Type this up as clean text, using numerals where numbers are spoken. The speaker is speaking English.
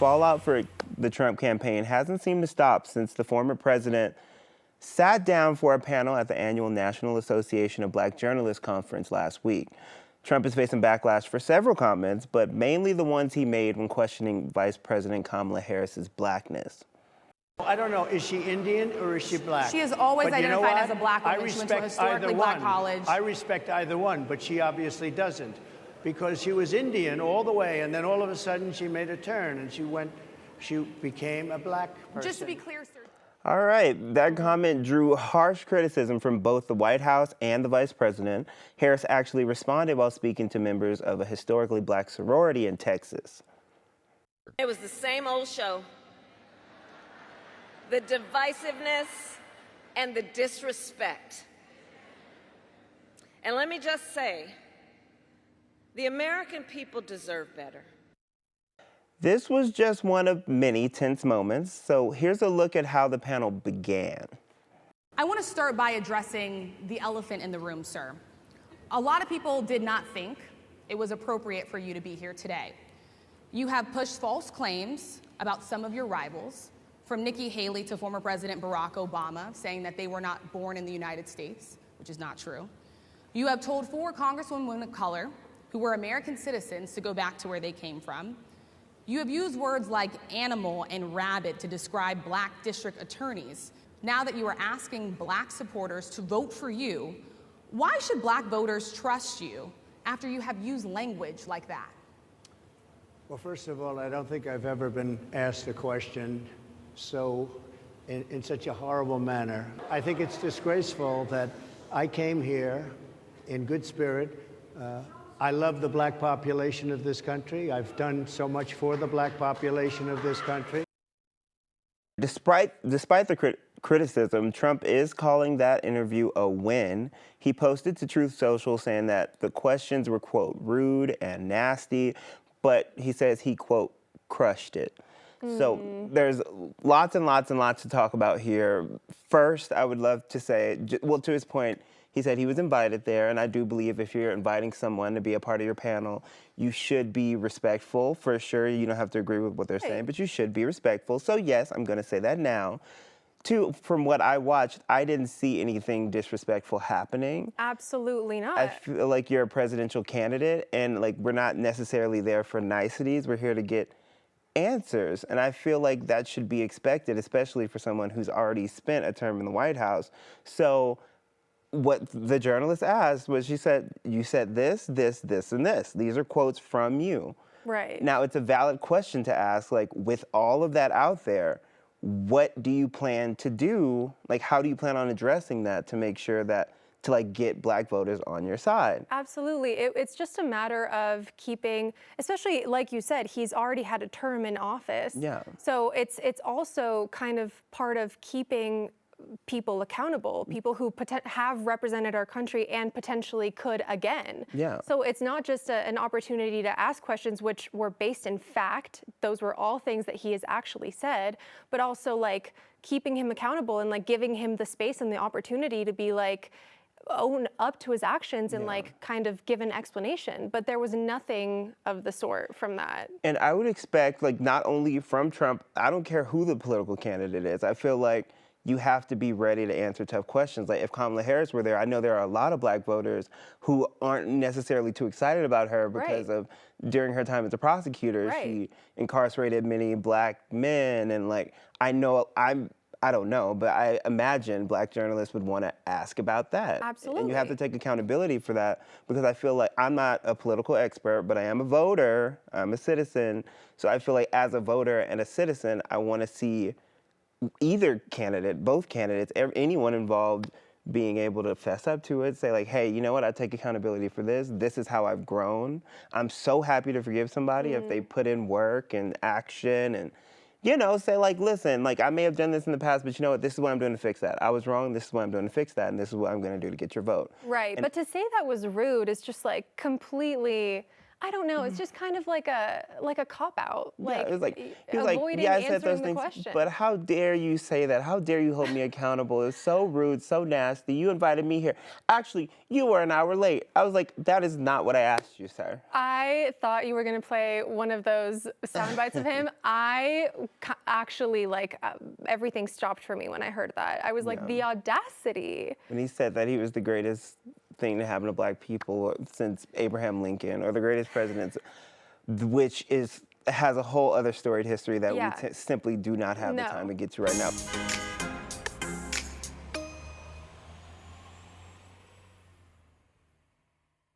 fallout for the Trump campaign hasn't seemed to stop since the former president sat down for a panel at the annual National Association of Black Journalists conference last week. Trump is facing backlash for several comments, but mainly the ones he made when questioning Vice President Kamala Harris's blackness. I don't know, is she Indian or is she black? She has always identified as a black woman. She went to a historically black college. I respect either one, but she obviously doesn't, because she was Indian all the way, and then all of a sudden she made a turn and she became a black person. Just to be clear, sir. All right, that comment drew harsh criticism from both the White House and the Vice President. Harris actually responded while speaking to members of a historically black sorority in Texas. It was the same old show. The divisiveness and the disrespect. And let me just say, the American people deserve better. This was just one of many tense moments, so here's a look at how the panel began. I want to start by addressing the elephant in the room, sir. A lot of people did not think it was appropriate for you to be here today. You have pushed false claims about some of your rivals, from Nikki Haley to former President Barack Obama, saying that they were not born in the United States, which is not true. You have told 4 congresswomen of color who were American citizens to go back to where they came from. You have used words like animal and rabid to describe black district attorneys. Now that you are asking black supporters to vote for you, why should black voters trust you after you have used language like that? Well, first of all, I don't think I've ever been asked a question in such a horrible manner. I think it's disgraceful that I came here in good spirit. I love the black population of this country. I've done so much for the black population of this country. Despite the criticism, Trump is calling that interview a win. He posted to Truth Social saying that the questions were, quote, rude and nasty, but he says he, quote, crushed it. So there's lots and lots and lots to talk about here. First, I would love to say, well, to his point, he said he was invited there, and I do believe if you're inviting someone to be a part of your panel, you should be respectful. For sure, you don't have to agree with what they're saying, but you should be respectful. So yes, I'm going to say that now. Two, from what I watched, I didn't see anything disrespectful happening. Absolutely not. I feel like you're a presidential candidate, and like we're not necessarily there for niceties. We're here to get answers, and I feel like that should be expected, especially for someone who's already spent a term in the White House. So what the journalist asked was, she said, you said this, this, this, and this. These are quotes from you. Right. Now, it's a valid question to ask, like, with all of that out there, what do you plan to do? Like, how do you plan on addressing that to make sure that, to like get black voters on your side? Absolutely. It's just a matter of keeping, especially like you said, he's already had a term in office. Yeah. So it's also kind of part of keeping people accountable, people who have represented our country and potentially could again. Yeah. So it's not just an opportunity to ask questions which were based in fact. Those were all things that he has actually said, but also like keeping him accountable and like giving him the space and the opportunity to be like, own up to his actions and like kind of give an explanation, but there was nothing of the sort from that. And I would expect, like, not only from Trump, I don't care who the political candidate is, I feel like you have to be ready to answer tough questions. Like if Kamala Harris were there, I know there are a lot of black voters who aren't necessarily too excited about her because of during her time as a prosecutor, she incarcerated many black men, and like I don't know, but I imagine black journalists would want to ask about that. Absolutely. And you have to take accountability for that, because I feel like I'm not a political expert, but I am a voter, I'm a citizen. So I feel like as a voter and a citizen, I want to see either candidate, both candidates, anyone involved being able to fess up to it, say like, hey, you know what, I take accountability for this. This is how I've grown. I'm so happy to forgive somebody if they put in work and action and, you know, say like, listen, like I may have done this in the past, but you know what, this is what I'm doing to fix that. I was wrong, this is what I'm doing to fix that, and this is what I'm gonna do to get your vote. Right, And but to say that was rude is just like completely I don't know. It's just kind of like a cop out. Yeah, it was like he was avoiding like, yeah, I said those answering the things, question. but how dare you say that? How dare you hold me accountable? It's so rude, so nasty. You invited me here. Actually, you were an hour late. I was like, that is not what I asked you, sir. I thought you were going to play one of those sound bites of him. Actually, everything stopped for me when I heard that. I was like, the audacity. When he said that he was the greatest thing to happen to black people since Abraham Lincoln, or the greatest president, which has a whole other storied history that we simply do not have the time to get to right now.